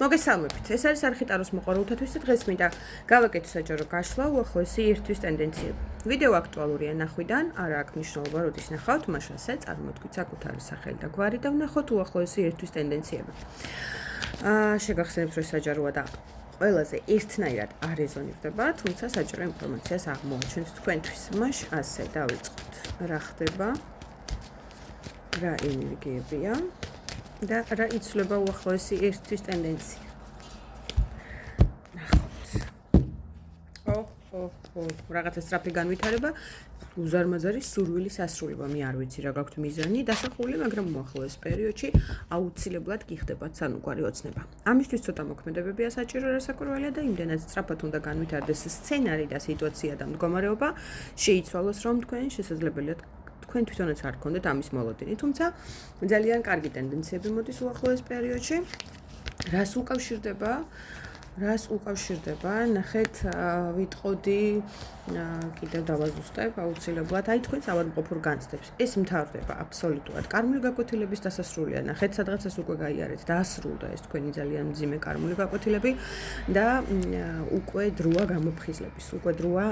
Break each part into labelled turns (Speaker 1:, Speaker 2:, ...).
Speaker 1: მოგესალმებით. ეს არის არხიტაროს მოყვარულთათვის და დღეს მინდა გავაკეთო საჯარო გაშლა უახლოესი ერთთვის ტენდენციები. ვიდეო აქტუალურია ნახვიდან, არა აქვს მნიშვნელობა, როდის ნახავთ, მაშასე წარმოთქვით საკუთარი სახელი და გვარი და ვნახოთ უახლოესი ერთთვის ტენდენციები. შეგახსენებთ, რომ საჯაროა და ყველაზე ერთნაირად არ რეზონირდება, თუმცა საჯარო ინფორმაციას აღმოვაჩენთ თქვენთვის. მაშ ასე დავიწყოთ. რა ხდება? რა ენერგიებია? და რა იცვლება უახლოესი ერთთვის ტენდენცია. ნახოთ. რაღაცა სწრაფი განვითარება, უზარმაზარი სურვილის ასრულება. მე არ ვიცი რა გაქვთ მიზანი დასახული, მაგრამ უახლოეს პერიოდში აუცილებლად გიხდებათ სანუკვარი ოცნება. ამისთვის ცოტა მოქმედებებია საჭირო, რასაკვირველია და იმდენად სწრაფად უნდა განვითარდეს სცენარი და სიტუაცია და მდგომარეობა, შეიცვალოს, რომ თქვენ შესაძლებელია თქვენ თვითონაც არ გქონდეთ ამის მოლოდინი, თუმცა ძალიან კარგი ტენდენციები მოდის უახლოეს პერიოდში. რას უკავშირდება? ნახეთ, ვიტყოდი, კიდევ დავაზუსტებ აუცილებლად. აი თქვენს ავადმყოფურ განცდებს. ეს მთავრდება აბსოლუტურად კარმული გაკვეთილების დასასრულია. ნახეთ, სადღაც ეს უკვე გაიარეთ, დაასრულდა ეს თქვენი ძალიან მძიმე კარმული გაკვეთილები და უკვე დროა გამოფხიზლების, უკვე დროა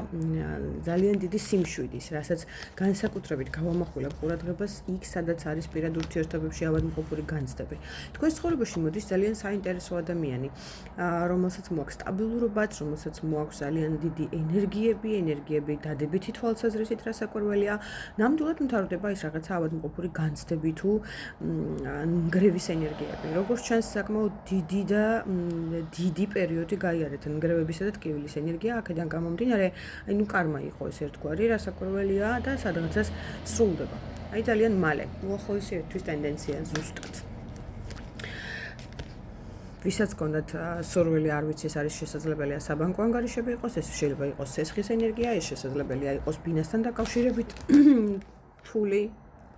Speaker 1: ძალიან დიდი სიმშვიდის, რასაც განსაკუთრებით გავამახვილებ ყურადღებას იქ, სადაც არის პირად ურთიერთობებში ავადმყოფური განცდები. თქვენს ცხოვრებაში მოდის ძალიან საინტერესო ადამიანი, რომელსაც მოაქვს სტაბილურობაც, რომელსაც მოაქვს ძალიან დიდი ენერგიები დადებითი თვალსაზრისით, რასაკვირველია. ნამდვილად მთავრდება ის რაღაცა ავადმყოფური განცდები თუ ნგრევის ენერგიები. როგორც ჩანს, საკმაოდ დიდი პერიოდი გაიარეთ ნგრევებისა და ტკივილის ენერგია, აქედან გამომდინარე, კარმა იყო ეს ერთგვარი, რასაკვირველია და სადღაცას სრულდება. აი ძალიან მალე, უახლოესი ერთთვის ტენდენცია ზუსტად. ვისაც გქონდათ სურვილი, არ ვიცი, ეს არის შესაძლებელია საბანკო ანგარიშები იყოს, ეს შეიძლება იყოს სესხის ენერგია, ეს შესაძლებელია იყოს ბინასთან დაკავშირებით, ფული,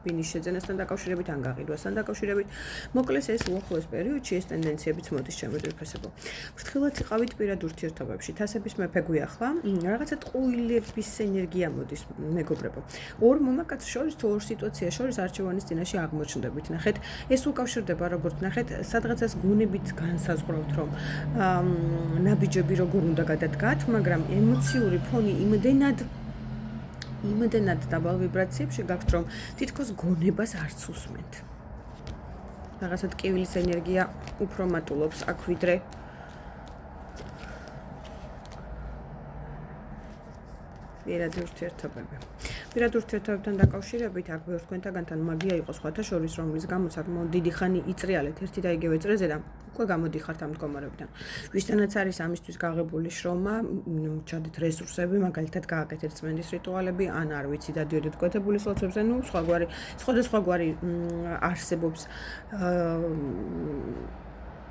Speaker 1: ბინის შეძენასთან დაკავშირებით, ან გაყიდვასთან დაკავშირებით. მოკლეს ეს უახლოეს პერიოდში ეს ტენდენციებიც მოდის შემოძვირფესებო. ფრთხილად იყავით პირად ურთიერთობებში, თასების მეფე გვიახლა, რაღაცა ტყუილების ენერგია მოდის, მეგობრებო. ორ მომაკაც შორის თუ ორ სიტუაციას შორის არჩევანის წინაშე აღმოჩნდებით. ნახეთ, ეს უკავშირდება, როგორც ნახეთ, სადღაცას გონებით განსაზღვრავთ, რომ ნაბიჯები როგორ უნდა გადადგათ, მაგრამ ემოციური ფონი იმდენად დაბალ ვიბრაციებში გაქვთ, რომ თითქოს გონებას არც უსმენთ. რაღაცა ტკივილის ენერგია უფრო მატულობს აქ ვიდრე პირადი ურთიერთობები. პირადი ურთიერთობებთან დაკავშირებით აქ ბევრ თქვენთაგანთან მაგია იყო სხვათა შორის, რომლის გამოც საკმაოდ დიდი ხანი იწრიალეთ ერთი და იგივე წრეზე და უკვე გამოდიხართ ამ მდგომარეობიდან. ვისთანაც არის ამისთვის გაღებული შრომა, ჩადეთ რესურსები, მაგალითად გააკეთეთ წმენდის რიტუალები, ან არ ვიცი, დადიოდეთ კვეთებულის ლოცვებზე, სხვადასხვაგვარი არსებობს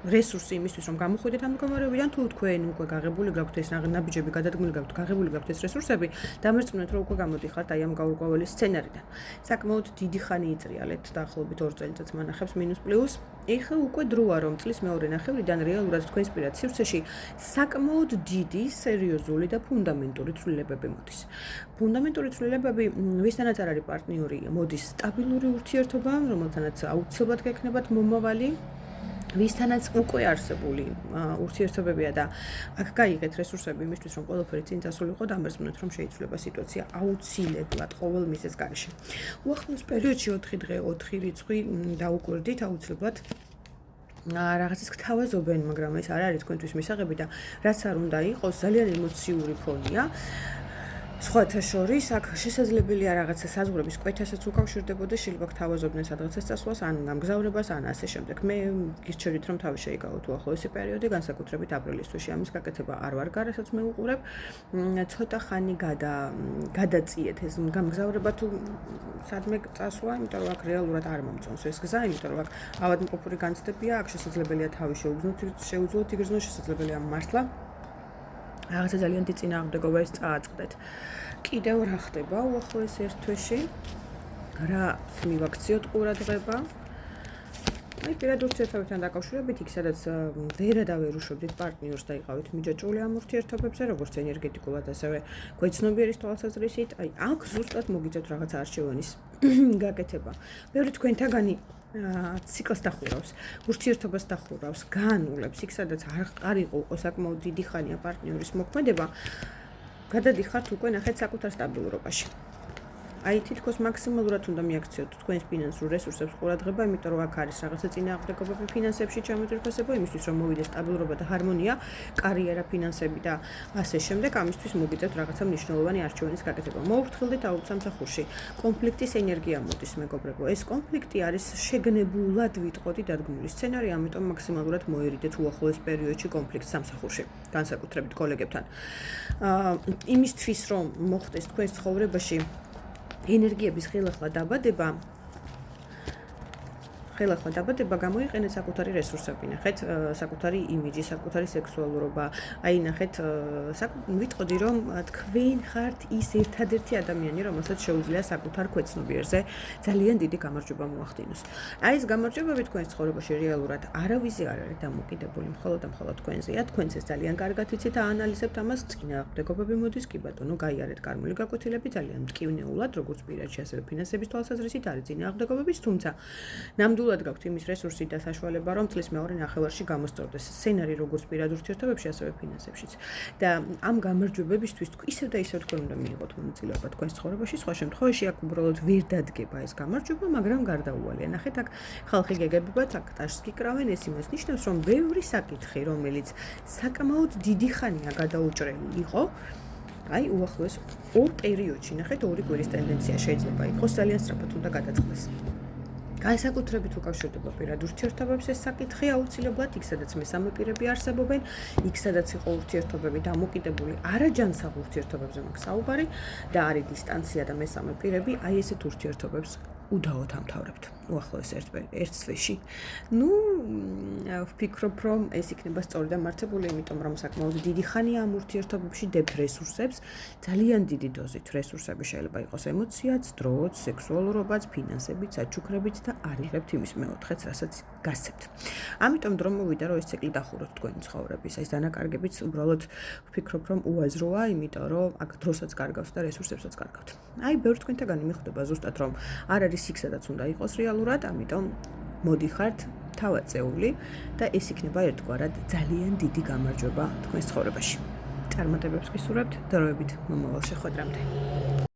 Speaker 1: რესურსი იმისთვის, რომ გამოხვიდეთ ამ მდგომარეობიდან, თუ თქვენ უკვე გაღებული გაქვთ ეს ნაბიჯები გადადგმული გაქვთ, გაღებული გაქვთ ეს რესურსები, დამერწმუნეთ, რომ უკვე გამოდიხართ აი ამ გაურკვეველი სცენარიდან. საკმაოდ დიდი ხანი იწრიალეთ, დაახლოებით 2 წელიწადს მანახებს მინუს პლუს. ეხლა უკვე დროა, რომ წლის მეორე ნახევრიდან რეალურად თქვენს პირად სივრცეში საკმაოდ დიდი, სერიოზული და ფუნდამენტური ცვლილებები მოდის. ფუნდამენტური ცვლილებები, ვისთანაც არ არის პარტნიორი, მოდის სტაბილური ურთიერთობა, რომელთანაც აუცილებლად გექნებათ მომავალი. ვისთანაც უკვე არსებული ურთიერთობებია და აქ გაიგეთ რესურსები იმისთვის, რომ ყველაფერი წინ წასულიყო და ამერწმუნეთ, რომ შეიძლება სიტუაცია აუცილებლად ყოველ მიზეზს გარეშე. უახლოეს პერიოდში 4 დღე, 4 რიცხვი დაუკვირდით აუცილებლად რაღაცას გთავაზობენ, მაგრამ ეს არ არის თქვენთვის მისაღები და რაც არ უნდა იყოს, ძალიან ემოციური ფონია. სხვათა შორის, აქ შესაძლებელია რაღაცა საზღვრების კვეთასაც უკავშირდებოდა, შეიძლება გთავაზობდნენ სადღაცას წასვლას, ან გამგზავრებას, ან ასე შემდეგ. მე გირჩევით, რომ თავი შეიკავოთ უახლოესი პერიოდი, განსაკუთრებით აპრილის თვეში ამის გაკეთება არ ვარ გარასაც მე უყურებ. ცოტა ხანი გადაწიეთ ეს გამგზავრება თუ სადმე წასვლა, იმიტომ რომ აქ რეალურად არ მომწონს ეს გზა, იმიტომ რომ აქ ავადმყოფური განცდებია, აქ შესაძლებელია თავი შეუძლოთ იგრძნო, შესაძლებელია მართლა რაღაცა ძალიან დიდი წინააღმდეგობა ეს წააწყდეთ. კიდევ რა ხდება უახლოეს ერთ თვეში? რა მივაქციოთ ყურადღება? აი პირად ურთიერთობებთან დაკავშირებით, იქ სადაც ვერადავერ უშვებდით პარტნიორს და იყავით მიჯაჭვული ამ ურთიერთობებზე, როგორც ენერგეტიკულად, ასევე გვეცნობიერის თვალსაზრისით, აი აქ ზუსტად მოგიწევთ რაღაცა არჩევანის გაკეთება. ბევრი თქვენთაგანი ციკლს დახურავს, ურთიერთობას დახურავს, განულებს, იქ სადაც არ იყო საკმაოდ დიდი ხანია პარტნიორის მოქმედება, გადადიხართ უკვე ნახეთ საკუთარ სტაბილურობაში. აი თითქოს მაქსიმალურად უნდა მიაქციოთ თქვენს ფინანსურ რესურსებს ყურადღება, იმიტომ რომ აქ არის რაღაცა წინააღმდეგობები ფინანსებში ჩამოწირფასება, იმისთვის რომ მოვიდეს სტაბილურობა და ჰარმონია, კარიერა, ფინანსები და ასე შემდეგ, ამისთვის მოგიწევთ რაღაცა მნიშვნელოვანი არჩევანის გაკეთება. მოუფრთხილდით აუთ სამსახურში. კონფლიქტის ენერგია მოდის, მეგობრებო. ეს კონფლიქტი არის შეგნებულად ვიტყოდი დადგმული სცენარი, ამიტომ მაქსიმალურად მოერიდეთ უახლოეს პერიოდში კონფლიქტს სამსახურში, განსაკუთრებით კოლეგებთან. იმისთვის რომ მოხდეს თქვენს ცხოვრებაში ენერგიების ხელახლა დაბადება გამოიყენეთ საკუთარი რესურსები, ნახეთ, საკუთარი იმიჯი, საკუთარი სექსუალურობა. აი ნახეთ, ვიტყოდი რომ თქვენ ხართ ის ერთადერთი ადამიანი, რომელსაც შეუძლია საკუთარ ქვეცნობიერზე ძალიან დიდი გამარჯვება მოახდინოს. აი ეს გამარჯვებები თქვენს ცხოვრებაში რეალურად არავისი არ არის დამოკიდებული, მხოლოდ და მხოლოდ თქვენზეა. თქვენც ეს ძალიან კარგად იცით, აანალიზებთ ამას, წინააღმდეგობები მოდის, კი ბატონო, გაიარეთ კარმული გაკვეთილები ძალიან მტკივნეულად, როგორც პირადში, ასევე ფინანსების თვალსაზრისით არის წინააღმდეგობების, თუმცა ნამდვილად გაქვთ იმის რესურსი და საშუალება, რომ წლის მეორე ნახევარში გამოსწორდეს სცენარი როგორც პირად ურთიერთობებში, ასევე ფინანსებშიც. და ამ გამარჯვებებისთვის ისევ და ისევ თქვენ უნდა მიიღოთ მონაწილეობა თქვენს ცხოვრებაში, სხვა შემთხვევაში აქ უბრალოდ ვერ დადგება ეს გამარჯვება, მაგრამ გარდაუვალია. ნახეთ, აქ ხალხი გეგებებათ, აქ ტაშს გიკრავენ, ეს იმას ნიშნავს, რომ ბევრი საკითხი, რომელიც საკმაოდ დიდი ხანია გადაუჭრელი იყო, აი უახლოეს ორ პერიოდში, ნახეთ, ორი კვირის ტენდენცია შეიძლება იყოს, ძალიან სწრაფად უნდა გადაწყდეს. განსაკუთრებით უკავშირდება პირად ურთიერთობებს ეს საკითხი აუცილებლად, იქ სადაც მესამე პირები არსებობენ, იქ სადაც იყო ურთიერთობები დამოკიდებული არაჯანსაღ ურთიერთობებზე მაქვს საუბარი და არის დისტანცია და მესამე პირები, აი ესეთ ურთიერთობებს უდაოდ ამთავრებთ უახლოეს ერთ თვეში. ვფიქრობ, რომ ეს იქნება სწორი და მართებული, იმიტომ რომ საკმაოდ დიდი ხანია ამ ურთიერთობებში დებთ რესურსებს, ძალიან დიდი დოზით რესურსები შეიძლება იყოს ემოციაც, დროც, სექსუალურობაც, ფინანსებით, საჩუქრებით და არ იღებთ იმის მეოთხეც, რასაც გასცემთ. ამიტომ დრო მოვიდა, რომ ეს ციკლი დახუროთ თქვენი ცხოვრების, ეს დანაკარგებიც უბრალოდ ვფიქრობ, რომ უაზროა, იმიტომ რომ აქ დროსაც კარგავთ და რესურსებსაც კარგავთ. აი, ბევრ თქვენთაგანი მიხვდება ზუსტად, რომ არ არის იქ სადაც უნდა იყოს რეალურად, ამიტომ მოდიხართ თავაწეული და ეს იქნება ერთგვარად ძალიან დიდი გამარჯვება თქვენს ცხოვრებაში. წარმატებებს გისურვებთ, დროებით მომავალ შეხვედრამდე.